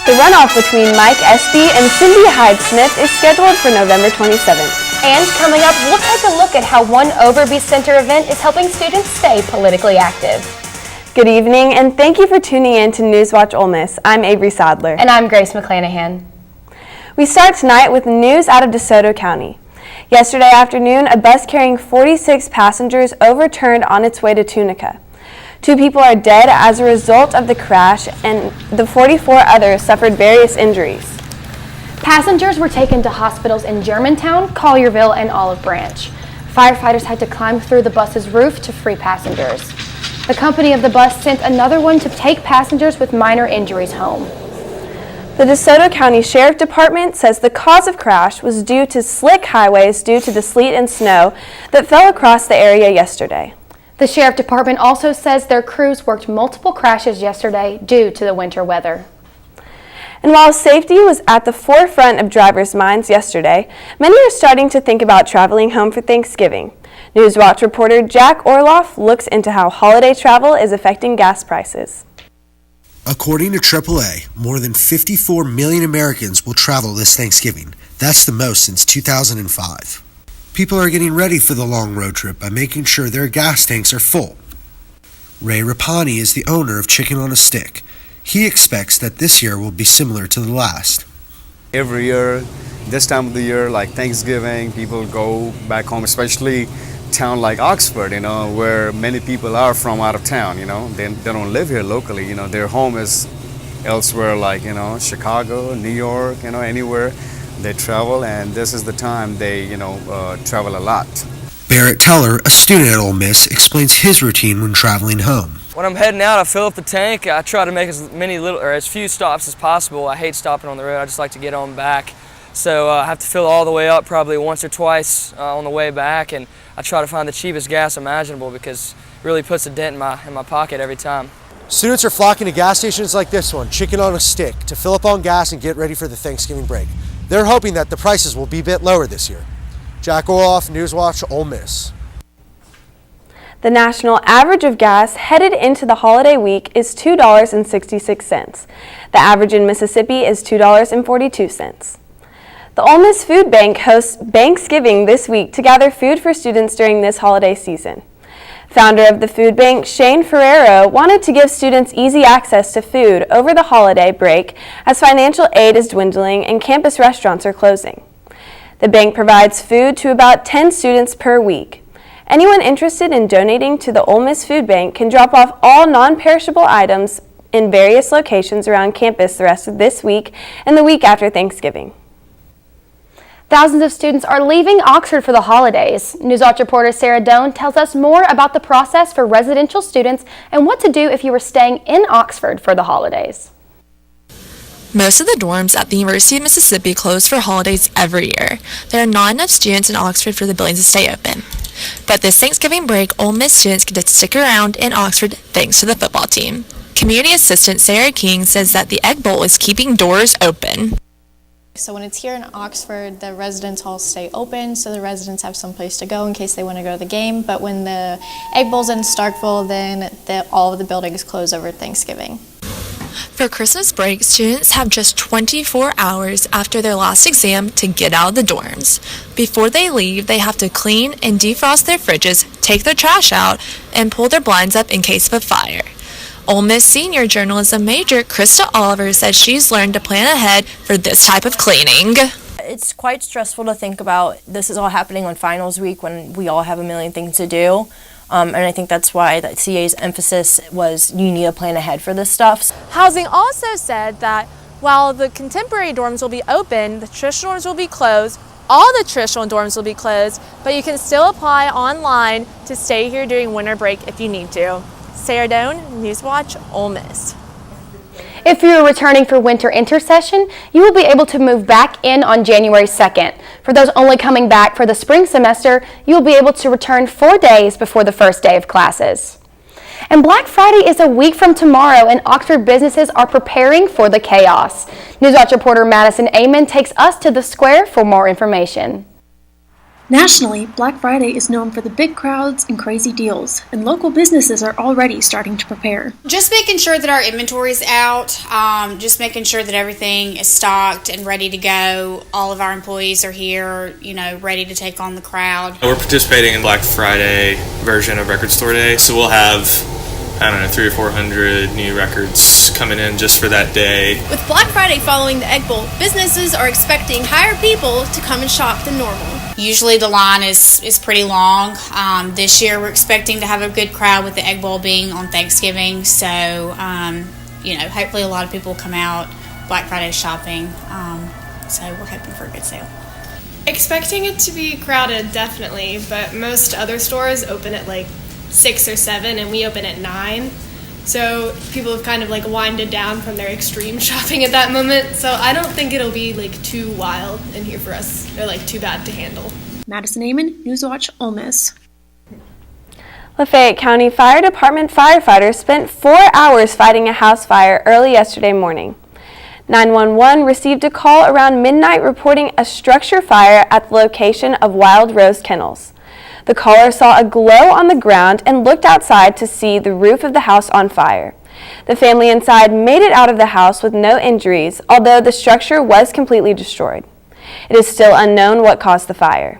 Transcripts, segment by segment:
The runoff between Mike Espy and Cindy Hyde-Smith is scheduled for November 27th. And coming up, we'll take a look at how one Overby Center event is helping students stay politically active. Good evening, and thank you for tuning in to NewsWatch Ole Miss. I'm Avery Sadler. And I'm Grace McClanahan. We start tonight with news out of DeSoto County. Yesterday afternoon, a bus carrying 46 passengers overturned on its way to Tunica. 2 people are dead as a result of the crash, and the 44 others suffered various injuries. Passengers were taken to hospitals in Germantown, Collierville, and Olive Branch. Firefighters had to climb through the bus's roof to free passengers. The company of the bus sent another one to take passengers with minor injuries home. The DeSoto County Sheriff Department says the cause of crash was due to slick highways due to the sleet and snow that fell across the area yesterday. The Sheriff Department also says their crews worked multiple crashes yesterday due to the winter weather. And while safety was at the forefront of drivers' minds yesterday, many are starting to think about traveling home for Thanksgiving. NewsWatch reporter Jack Orloff looks into how holiday travel is affecting gas prices. According to AAA, more than 54 million Americans will travel this Thanksgiving. That's the most since 2005. People are getting ready for the long road trip by making sure their gas tanks are full. Ray Rapani is the owner of Chicken on a Stick. He expects that this year will be similar to the last. Every year, this time of the year, like Thanksgiving, people go back home, especially town like Oxford, where many people are from out of town, They don't live here locally, their home is elsewhere, like, Chicago, New York, anywhere. They travel, and this is the time they, travel a lot. Barrett Teller, a student at Ole Miss, explains his routine when traveling home. When I'm heading out, I fill up the tank. I try to make as few stops as possible. I hate stopping on the road. I just like to get on back. So I have to fill all the way up probably once or twice on the way back, and I try to find the cheapest gas imaginable because it really puts a dent in my pocket every time. Students are flocking to gas stations like this one, Chicken on a Stick, to fill up on gas and get ready for the Thanksgiving break. They're hoping that the prices will be a bit lower this year. Jack Orloff, NewsWatch Ole Miss. The national average of gas headed into the holiday week is $2.66. The average in Mississippi is $2.42. The Ole Miss Food Bank hosts Thanksgiving this week to gather food for students during this holiday season. Founder of the food bank, Shane Ferrero, wanted to give students easy access to food over the holiday break as financial aid is dwindling and campus restaurants are closing. The bank provides food to about 10 students per week. Anyone interested in donating to the Ole Miss Food Bank can drop off all non-perishable items in various locations around campus the rest of this week and the week after Thanksgiving. Thousands of students are leaving Oxford for the holidays. NewsWatch reporter Sarah Doan tells us more about the process for residential students and what to do if you were staying in Oxford for the holidays. Most of the dorms at the University of Mississippi close for holidays every year. There are not enough students in Oxford for the buildings to stay open. But this Thanksgiving break, Ole Miss students get to stick around in Oxford thanks to the football team. Community Assistant Sarah King says that the Egg Bowl is keeping doors open. So when it's here in Oxford, the residence halls stay open, so the residents have some place to go in case they want to go to the game. But when the Egg Bowl's in Starkville, then all of the buildings close over Thanksgiving. For Christmas break, students have just 24 hours after their last exam to get out of the dorms. Before they leave, they have to clean and defrost their fridges, take their trash out, and pull their blinds up in case of a fire. Ole Miss senior journalism major Krista Oliver says she's learned to plan ahead for this type of cleaning. It's quite stressful to think about this is all happening on finals week when we all have a million things to do. And I think that's why that CA's emphasis was you need to plan ahead for this stuff. Housing also said that while the contemporary dorms will be open, the traditional dorms will be closed. All the traditional dorms will be closed, but you can still apply online to stay here during winter break if you need to. Sarah Doan, NewsWatch Ole Miss. If you're returning for winter intersession, you will be able to move back in on January 2nd. For those only coming back for the spring semester, you will be able to return 4 days before the first day of classes. And Black Friday is a week from tomorrow, and Oxford businesses are preparing for the chaos. NewsWatch reporter Madison Amon takes us to the square for more information. Nationally, Black Friday is known for the big crowds and crazy deals, and local businesses are already starting to prepare. Just making sure that our inventory is out, just making sure that everything is stocked and ready to go. All of our employees are here, ready to take on the crowd. We're participating in Black Friday version of Record Store Day, so we'll have 300 or 400 new records coming in just for that day. With Black Friday following the Egg Bowl, businesses are expecting higher people to come and shop than normal. Usually the line is pretty long. This year we're expecting to have a good crowd with the Egg Bowl being on Thanksgiving, so hopefully a lot of people come out Black Friday shopping, so we're hoping for a good sale. Expecting it to be crowded, definitely, but most other stores open at 6 or 7 and we open at 9, so people have kind of winded down from their extreme shopping at that moment, so I don't think it'll be too wild in here for us or too bad to handle. Madison Amon, NewsWatch Ole Miss. Lafayette County Fire Department firefighters spent 4 hours fighting a house fire early yesterday morning. 911 received a call around midnight reporting a structure fire at the location of Wild Rose Kennels. The caller saw a glow on the ground and looked outside to see the roof of the house on fire. The family inside made it out of the house with no injuries, although the structure was completely destroyed. It is still unknown what caused the fire.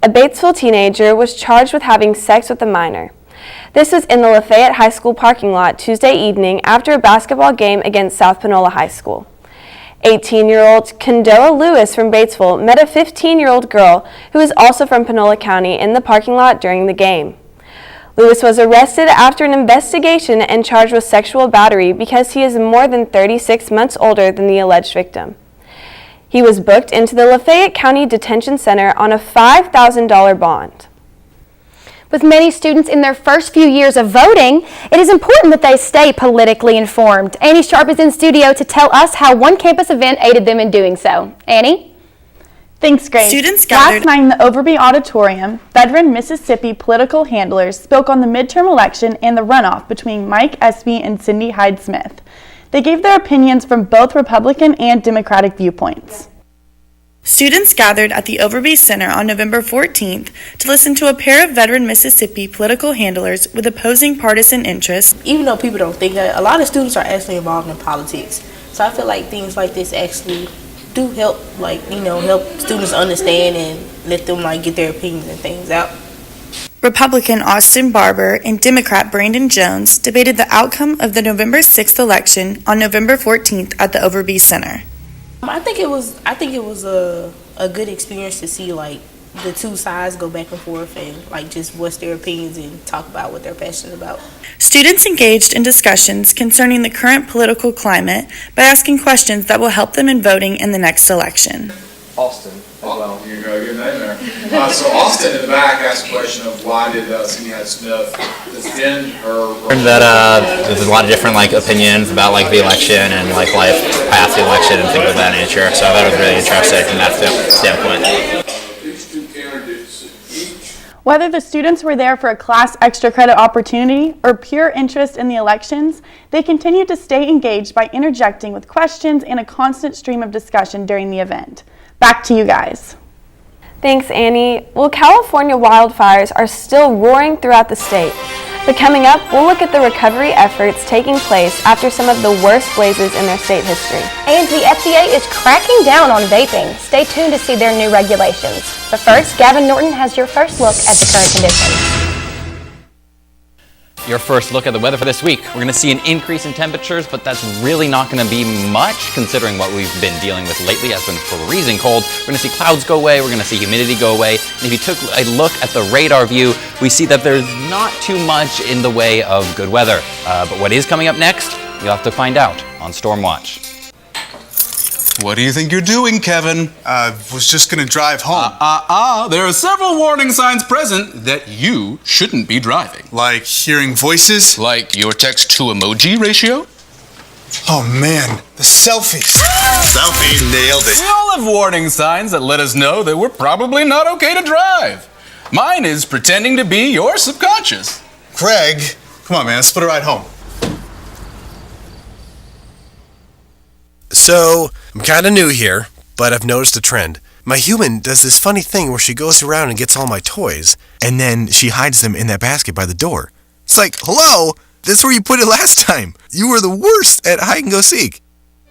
A Batesville teenager was charged with having sex with a minor. This was in the Lafayette High School parking lot Tuesday evening after a basketball game against South Panola High School. 18-year-old Condoa Lewis from Batesville met a 15-year-old girl who is also from Panola County in the parking lot during the game. Lewis was arrested after an investigation and charged with sexual battery because he is more than 36 months older than the alleged victim. He was booked into the Lafayette County Detention Center on a $5,000 bond. With many students in their first few years of voting, it is important that they stay politically informed. Annie Sharp is in studio to tell us how one campus event aided them in doing so. Annie? Thanks, Grace. Students gathered last night in the Overby Auditorium, veteran Mississippi political handlers spoke on the midterm election and the runoff between Mike Espy and Cindy Hyde-Smith. They gave their opinions from both Republican and Democratic viewpoints. Students gathered at the Overby Center on November 14th to listen to a pair of veteran Mississippi political handlers with opposing partisan interests. Even though people don't think that, a lot of students are actually involved in politics. So I feel like things like this actually do help, help students understand and let them get their opinions and things out. Republican Austin Barber and Democrat Brandon Jones debated the outcome of the November 6th election on November 14th at the Overby Center. I think it was a good experience to see the two sides go back and forth and just voice their opinions and talk about what they're passionate about. Students engaged in discussions concerning the current political climate by asking questions that will help them in voting in the next election. Austin as well. You go, good name there. So Austin in the back asked a question of why did Cindy Hyde-Smith defend her? There's a lot of different opinions about the election and life past the election and things of that nature. So I thought it was really interesting from that standpoint. These two candidates each. Whether the students were there for a class extra credit opportunity or pure interest in the elections, they continued to stay engaged by interjecting with questions and a constant stream of discussion during the event. Back to you guys. Thanks, Annie. Well, California wildfires are still roaring throughout the state. But coming up, we'll look at the recovery efforts taking place after some of the worst blazes in their state history. And the FDA is cracking down on vaping. Stay tuned to see their new regulations. But first, Gavin Norton has your first look at the current conditions. Your first look at the weather for this week. We're going to see an increase in temperatures, but that's really not going to be much considering what we've been dealing with lately has been freezing cold. We're going to see clouds go away. We're going to see humidity go away. And if you took a look at the radar view, we see that there's not too much in the way of good weather. But what is coming up next, you'll have to find out on Storm Watch. What do you think you're doing, Kevin? Was just gonna drive home. There are several warning signs present that you shouldn't be driving. Like hearing voices? Like your text to emoji ratio? Oh man, the selfies. Selfie, nailed it. We all have warning signs that let us know that we're probably not okay to drive. Mine is pretending to be your subconscious. Craig, come on man, let's split a ride home. So, I'm kind of new here, but I've noticed a trend. My human does this funny thing where she goes around and gets all my toys, and then she hides them in that basket by the door. It's like, hello, that's where you put it last time. You were the worst at hide and go seek.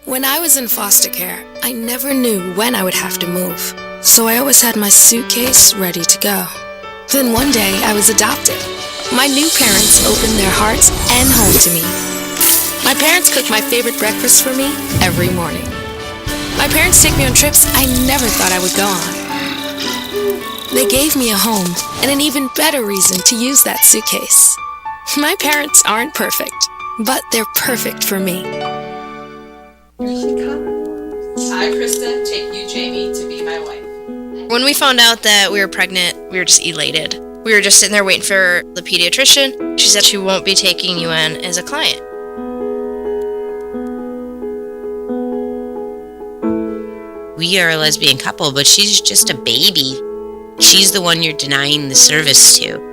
When I was in foster care, I never knew when I would have to move, so I always had my suitcase ready to go. Then one day, I was adopted. My new parents opened their hearts and home to me. My parents cook my favorite breakfast for me every morning. My parents take me on trips I never thought I would go on. They gave me a home and an even better reason to use that suitcase. My parents aren't perfect, but they're perfect for me. I, Krista, take you, Jamie, to be my wife. When we found out that we were pregnant, we were just elated. We were just sitting there waiting for the pediatrician. She said she won't be taking you in as a client. We are a lesbian couple, but she's just a baby. She's the one you're denying the service to.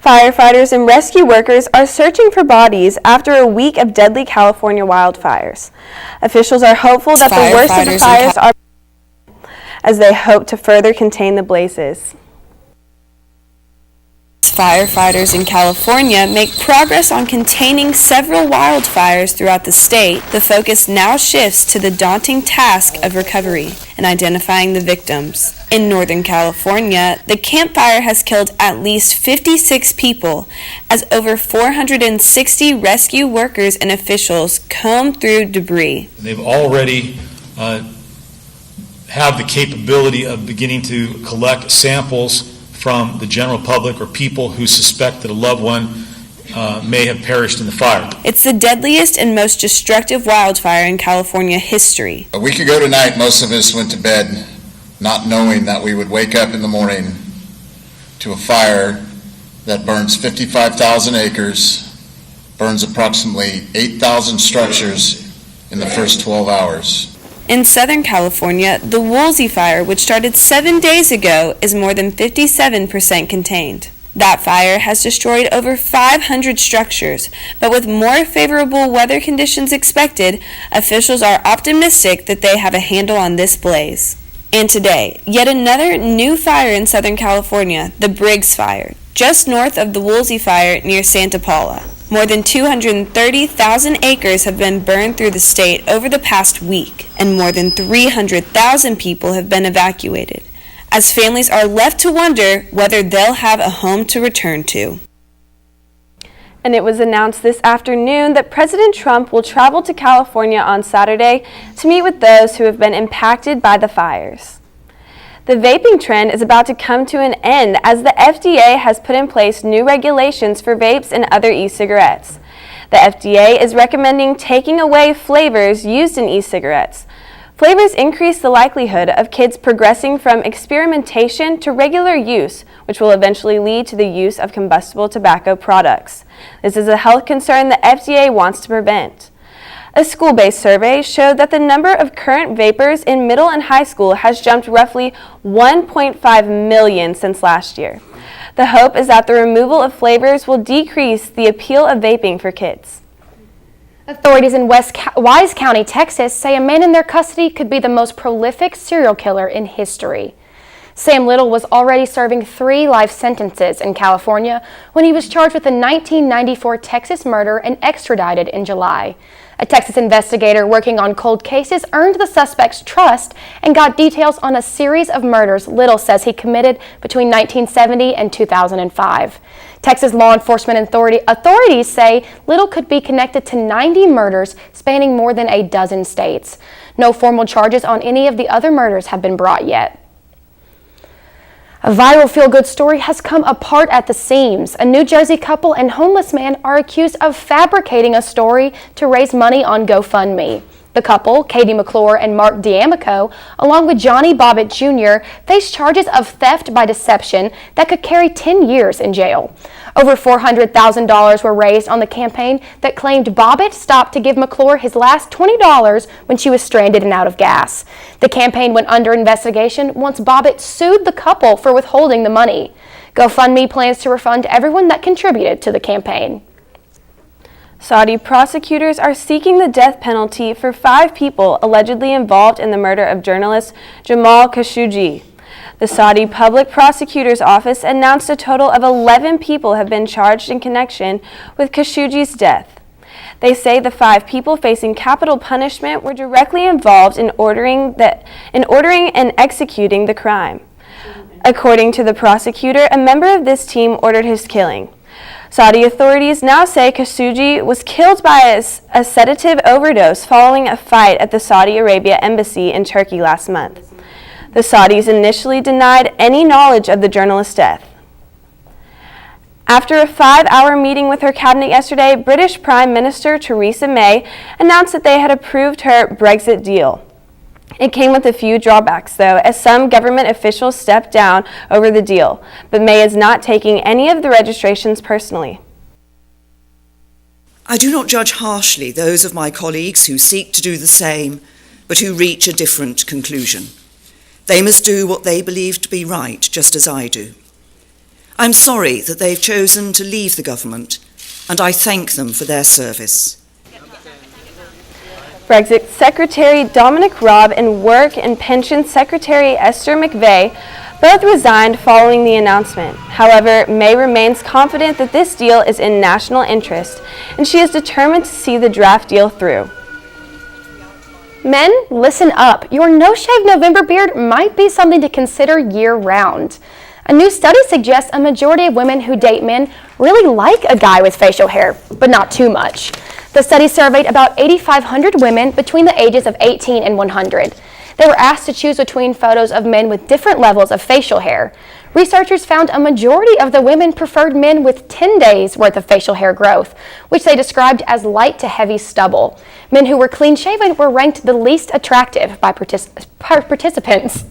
Firefighters and rescue workers are searching for bodies after a week of deadly California wildfires. Officials are hopeful that the worst of the fires are as they hope to further contain the blazes. Firefighters in California make progress on containing several wildfires throughout the state. The focus now shifts to the daunting task of recovery and identifying the victims. In Northern California, the Camp Fire has killed at least 56 people as over 460 rescue workers and officials comb through debris. They've already have the capability of beginning to collect samples from the general public or people who suspect that a loved one may have perished in the fire. It's the deadliest and most destructive wildfire in California history. A week ago tonight, most of us went to bed not knowing that we would wake up in the morning to a fire that burns 55,000 acres, burns approximately 8,000 structures in the first 12 hours. In Southern California, the Woolsey Fire, which started 7 days ago, is more than 57% contained. That fire has destroyed over 500 structures, but with more favorable weather conditions expected, officials are optimistic that they have a handle on this blaze. And today, yet another new fire in Southern California, the Briggs Fire, just north of the Woolsey Fire near Santa Paula. More than 230,000 acres have been burned through the state over the past week, and more than 300,000 people have been evacuated, as families are left to wonder whether they'll have a home to return to. And it was announced this afternoon that President Trump will travel to California on Saturday to meet with those who have been impacted by the fires. The vaping trend is about to come to an end as the FDA has put in place new regulations for vapes and other e-cigarettes. The FDA is recommending taking away flavors used in e-cigarettes. Flavors increase the likelihood of kids progressing from experimentation to regular use, which will eventually lead to the use of combustible tobacco products. This is a health concern the FDA wants to prevent. A school-based survey showed that the number of current vapers in middle and high school has jumped roughly 1.5 million since last year. The hope is that the removal of flavors will decrease the appeal of vaping for kids. Authorities in Wise County, Texas, say a man in their custody could be the most prolific serial killer in history. Sam Little was already serving 3 life sentences in California when he was charged with a 1994 Texas murder and extradited in July. A Texas investigator working on cold cases earned the suspect's trust and got details on a series of murders Little says he committed between 1970 and 2005. Texas law enforcement authorities say Little could be connected to 90 murders spanning more than a dozen states. No formal charges on any of the other murders have been brought yet. A viral feel-good story has come apart at the seams. A New Jersey couple and homeless man are accused of fabricating a story to raise money on GoFundMe. The couple, Katie McClure and Mark D'Amico, along with Johnny Bobbitt Jr., face charges of theft by deception that could carry 10 years in jail. Over $400,000 were raised on the campaign that claimed Bobbitt stopped to give McClure his last $20 when she was stranded and out of gas. The campaign went under investigation once Bobbitt sued the couple for withholding the money. GoFundMe plans to refund everyone that contributed to the campaign. Saudi prosecutors are seeking the death penalty for 5 people allegedly involved in the murder of journalist Jamal Khashoggi. The Saudi Public Prosecutor's Office announced a total of 11 people have been charged in connection with Khashoggi's death. They say the 5 people facing capital punishment were directly involved in ordering and executing the crime. According to the prosecutor, a member of this team ordered his killing. Saudi authorities now say Khashoggi was killed by a sedative overdose following a fight at the Saudi Arabia embassy in Turkey last month. The Saudis initially denied any knowledge of the journalist's death. After a 5-hour meeting with her cabinet yesterday, British Prime Minister Theresa May announced that they had approved her Brexit deal. It came with a few drawbacks, though, as some government officials stepped down over the deal, but May is not taking any of the registrations personally. I do not judge harshly those of my colleagues who seek to do the same, but who reach a different conclusion. They must do what they believe to be right, just as I do. I'm sorry that they've chosen to leave the government, and I thank them for their service. Brexit Secretary Dominic Raab and Work and Pension Secretary Esther McVey both resigned following the announcement. However, May remains confident that this deal is in national interest, and she is determined to see the draft deal through. Men, listen up. Your no-shave November beard might be something to consider year-round. A new study suggests a majority of women who date men really like a guy with facial hair, but not too much. The study surveyed about 8,500 women between the ages of 18 and 100. They were asked to choose between photos of men with different levels of facial hair. Researchers found a majority of the women preferred men with 10 days worth of facial hair growth, which they described as light to heavy stubble. Men who were clean-shaven were ranked the least attractive by participants.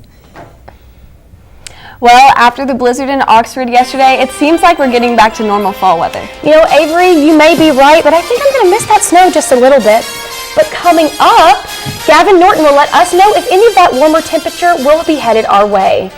Well, after the blizzard in Oxford yesterday, it seems like we're getting back to normal fall weather. You know, Avery, you may be right, but I think I'm going to miss that snow just a little bit. But coming up, Gavin Norton will let us know if any of that warmer temperature will be headed our way.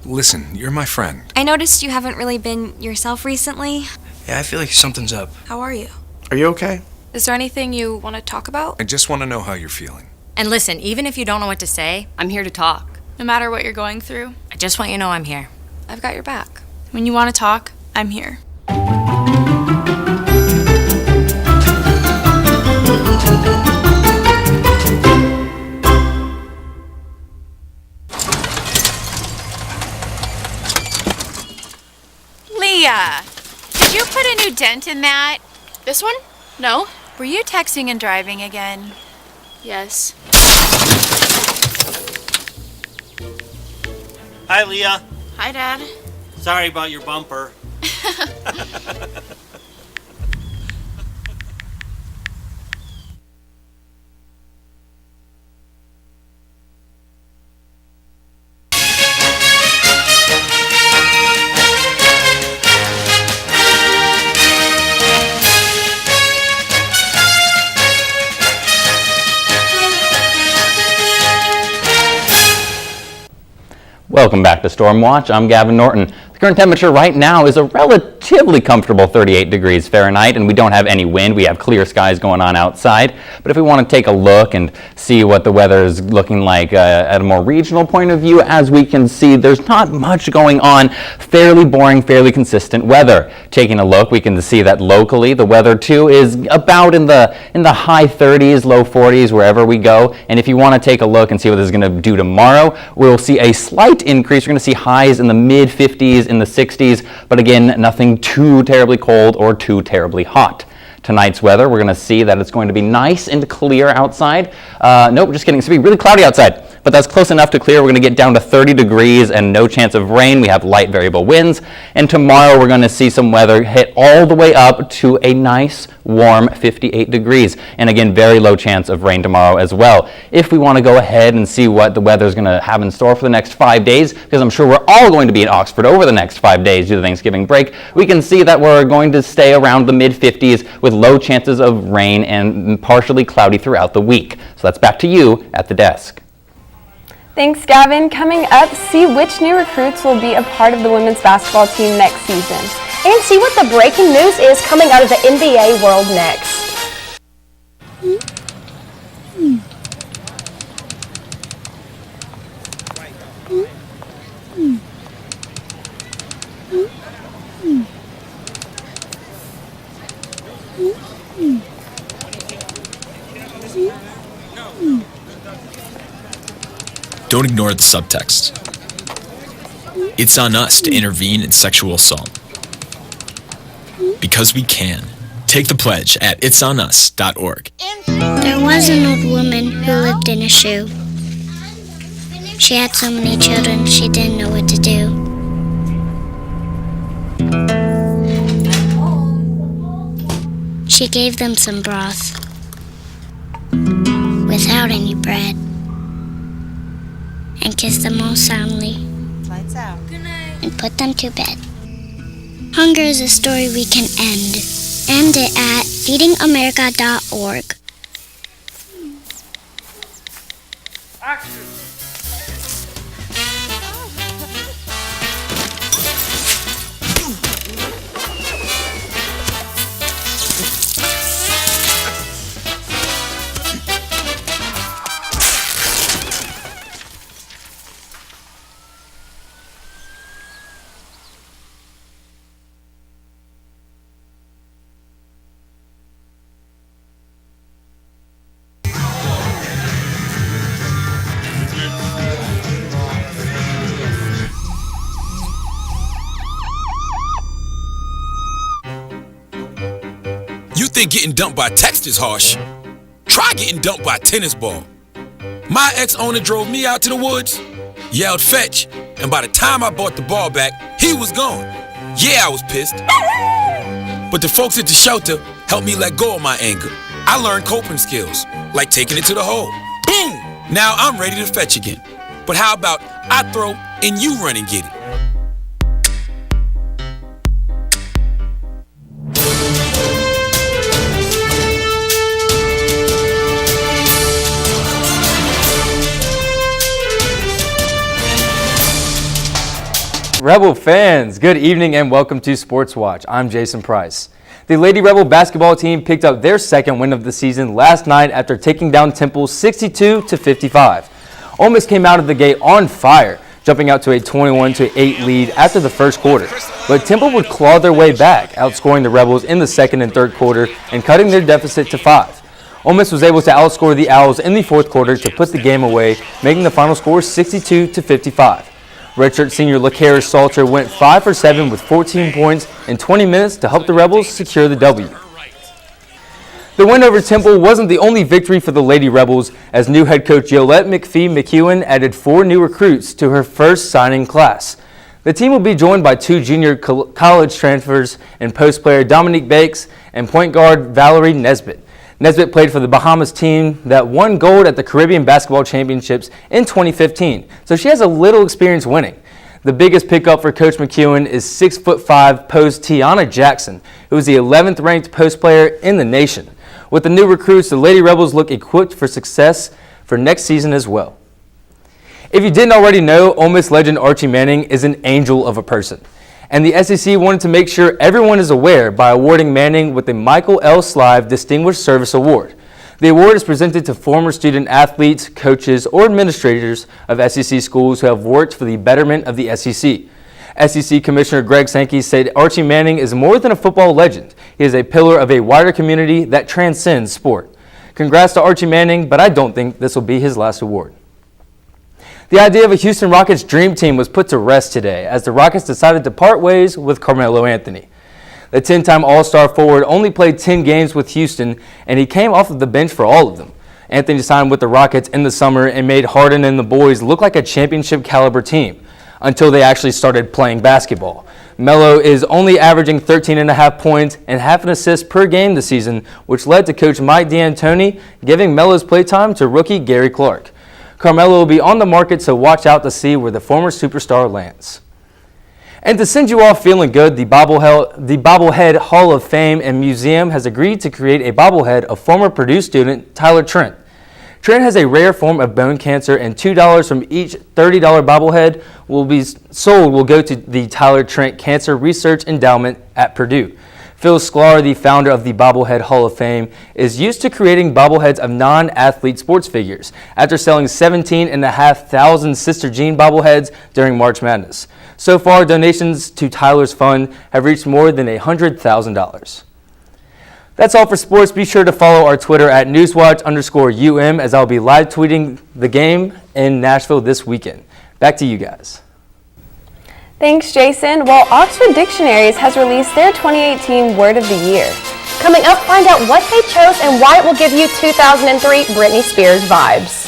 Listen, you're my friend. I noticed you haven't really been yourself recently. Yeah, I feel like something's up. How are you? Are you okay? Is there anything you want to talk about? I just want to know how you're feeling. And listen, even if you don't know what to say, I'm here to talk. No matter what you're going through, I just want you to know I'm here. I've got your back. When you want to talk, I'm here. Leah, did you put a new dent in that? This one? No. Were you texting and driving again? Yes. Hi, Leah. Hi, Dad. Sorry about your bumper. Welcome back to Storm Watch. I'm Gavin Norton. The current temperature right now is a relatively comfortable 38 degrees Fahrenheit, and we don't have any wind. We have clear skies going on outside. But if we want to take a look and see what the weather is looking like at a more regional point of view, as we can see, there's not much going on. Fairly boring, fairly consistent weather. Taking a look, we can see that locally the weather too is about in the high 30s, low 40s, wherever we go. And if you want to take a look and see what this is going to do tomorrow, we'll see a slight increase. We're going to see highs in the mid 50s in the 60s, but again, nothing too terribly cold or too terribly hot. Tonight's weather, we're going to see that it's going to be nice and clear outside. Nope, just kidding. It's going to be really cloudy outside, but that's close enough to clear. We're going to get down to 30 degrees and no chance of rain. We have light variable winds. And tomorrow we're going to see some weather hit all the way up to a nice warm 58 degrees. And again, very low chance of rain tomorrow as well. If we want to go ahead and see what the weather is going to have in store for the next 5 days, because I'm sure we're all going to be in Oxford over the next 5 days due to the Thanksgiving break, we can see that we're going to stay around the mid-50s with low chances of rain and partially cloudy throughout the week. So that's back to you at the desk. Thanks, Gavin. Coming up, see which new recruits will be a part of the women's basketball team next season. And see what the breaking news is coming out of the NBA world next. Don't ignore the subtext. It's on us to intervene in sexual assault. Because we can. Take the pledge at itsonus.org. There was an old woman who lived in a shoe. She had so many children, she didn't know what to do. She gave them some broth without any bread and kissed them all soundly and put them to bed. Hunger is a story we can end. End it at feedingamerica.org. Action! You think getting dumped by text is harsh? Try getting dumped by a tennis ball. My ex-owner drove me out to the woods, yelled fetch, and by the time I brought the ball back, he was gone. Yeah, I was pissed. But the folks at the shelter helped me let go of my anger. I learned coping skills, like taking it to the hole. Boom! Now I'm ready to fetch again. But how about I throw and you run and get it? Rebel fans, good evening and welcome to Sports Watch. I'm Jason Price. The Lady Rebel basketball team picked up their second win of the season last night after taking down Temple 62-55. Ole Miss came out of the gate on fire, jumping out to a 21-8 lead after the first quarter. But Temple would claw their way back, outscoring the Rebels in the second and third quarter and cutting their deficit to 5. Ole Miss was able to outscore the Owls in the fourth quarter to put the game away, making the final score 62-55. Redshirt senior LaCarra Salter went 5 for 7 with 14 points in 20 minutes to help the Rebels secure the W. The win over Temple wasn't the only victory for the Lady Rebels, as new head coach Yolette McPhee-McEwen added 4 new recruits to her first signing class. The team will be joined by 2 junior college transfers in post player Dominique Bakes and point guard Valerie Nesbitt. Nesbitt played for the Bahamas team that won gold at the Caribbean Basketball Championships in 2015, so she has a little experience winning. The biggest pickup for Coach McEwen is 6'5" post Tiana Jackson, who is the 11th ranked post player in the nation. With the new recruits, the Lady Rebels look equipped for success for next season as well. If you didn't already know, Ole Miss legend Archie Manning is an angel of a person. And the SEC wanted to make sure everyone is aware by awarding Manning with the Michael L. Slive Distinguished Service Award. The award is presented to former student athletes, coaches, or administrators of SEC schools who have worked for the betterment of the SEC. SEC Commissioner Greg Sankey said Archie Manning is more than a football legend. He is a pillar of a wider community that transcends sport. Congrats to Archie Manning, but I don't think this will be his last award. The idea of a Houston Rockets dream team was put to rest today as the Rockets decided to part ways with Carmelo Anthony. The 10-time All-Star forward only played 10 games with Houston, and he came off of the bench for all of them. Anthony signed with the Rockets in the summer and made Harden and the boys look like a championship-caliber team until they actually started playing basketball. Melo is only averaging 13.5 points and half an assist per game this season, which led to coach Mike D'Antoni giving Melo's playtime to rookie Gary Clark. Carmelo will be on the market, so watch out to see where the former superstar lands. And to send you off feeling good, the Bobblehead Hall of Fame and Museum has agreed to create a bobblehead of former Purdue student Tyler Trent. Trent has a rare form of bone cancer, and $2 from each $30 bobblehead will go to the Tyler Trent Cancer Research Endowment at Purdue. Phil Sklar, the founder of the Bobblehead Hall of Fame, is used to creating bobbleheads of non-athlete sports figures after selling 17,500 Sister Jean bobbleheads during March Madness. So far, donations to Tyler's fund have reached more than $100,000. That's all for sports. Be sure to follow our Twitter at NewsWatch_UM as I'll be live tweeting the game in Nashville this weekend. Back to you guys. Thanks, Jason. Well, Oxford Dictionaries has released their 2018 Word of the Year. Coming up, find out what they chose and why it will give you 2003 Britney Spears vibes.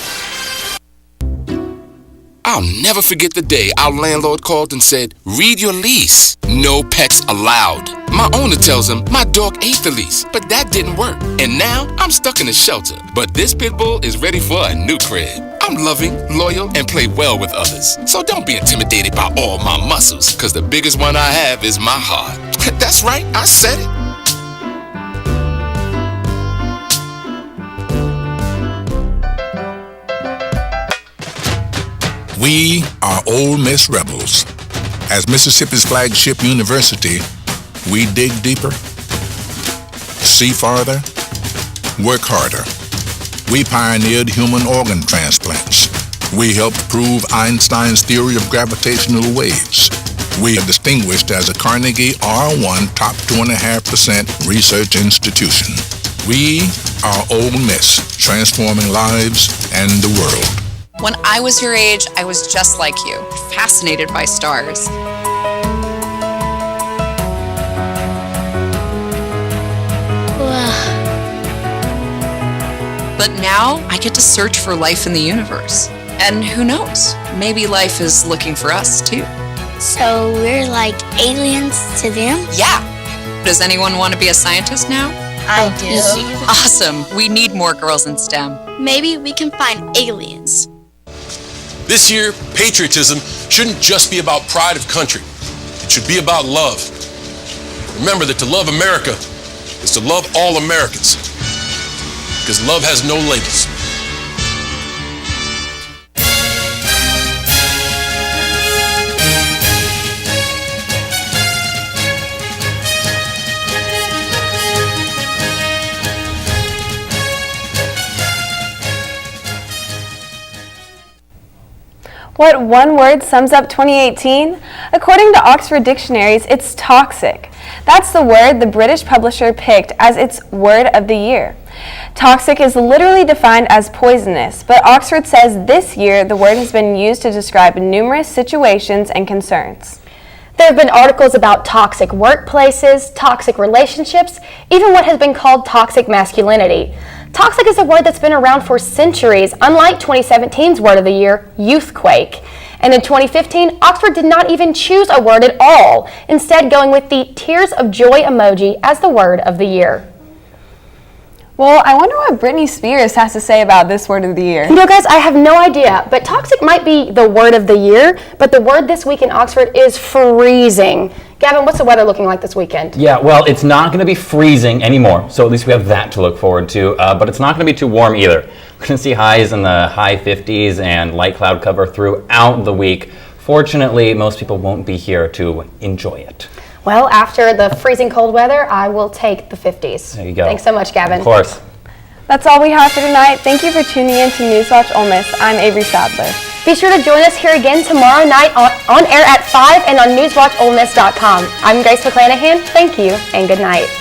I'll never forget the day our landlord called and said, "Read your lease. No pets allowed." My owner tells him my dog ate the lease, but that didn't work. And now I'm stuck in a shelter. But this pit bull is ready for a new crib. I'm loving, loyal, and play well with others. So don't be intimidated by all my muscles, because the biggest one I have is my heart. That's right, I said it. We are Ole Miss Rebels. As Mississippi's flagship university, we dig deeper, see farther, work harder. We pioneered human organ transplants. We helped prove Einstein's theory of gravitational waves. We are distinguished as a Carnegie R1 top 2.5% research institution. We are Ole Miss, transforming lives and the world. When I was your age, I was just like you, fascinated by stars. But now I get to search for life in the universe. And who knows, maybe life is looking for us too. So we're like aliens to them? Yeah. Does anyone want to be a scientist now? I do. Awesome. We need more girls in STEM. Maybe we can find aliens. This year, patriotism shouldn't just be about pride of country. It should be about love. Remember that to love America is to love all Americans. Because love has no labels. What one word sums up 2018? According to Oxford Dictionaries, it's toxic. That's the word the British publisher picked as its word of the year. Toxic is literally defined as poisonous, but Oxford says this year the word has been used to describe numerous situations and concerns. There have been articles about toxic workplaces, toxic relationships, even what has been called toxic masculinity. Toxic is a word that's been around for centuries, unlike 2017's word of the year, youthquake. And in 2015, Oxford did not even choose a word at all, instead going with the tears of joy emoji as the word of the year. Well, I wonder what Britney Spears has to say about this word of the year. You know, guys, I have no idea, but toxic might be the word of the year, but the word this week in Oxford is freezing. Gavin, what's the weather looking like this weekend? Yeah, well, it's not going to be freezing anymore, so at least we have that to look forward to, but it's not going to be too warm either. We're going to see highs in the high 50s and light cloud cover throughout the week. Fortunately, most people won't be here to enjoy it. Well, after the freezing cold weather, I will take the 50s. There you go. Thanks so much, Gavin. Of course. That's all we have for tonight. Thank you for tuning in to NewsWatch Ole Miss. I'm Avery Sadler. Be sure to join us here again tomorrow night on air at 5 and on NewsWatchOleMiss.com. I'm Grace McClanahan. Thank you and good night.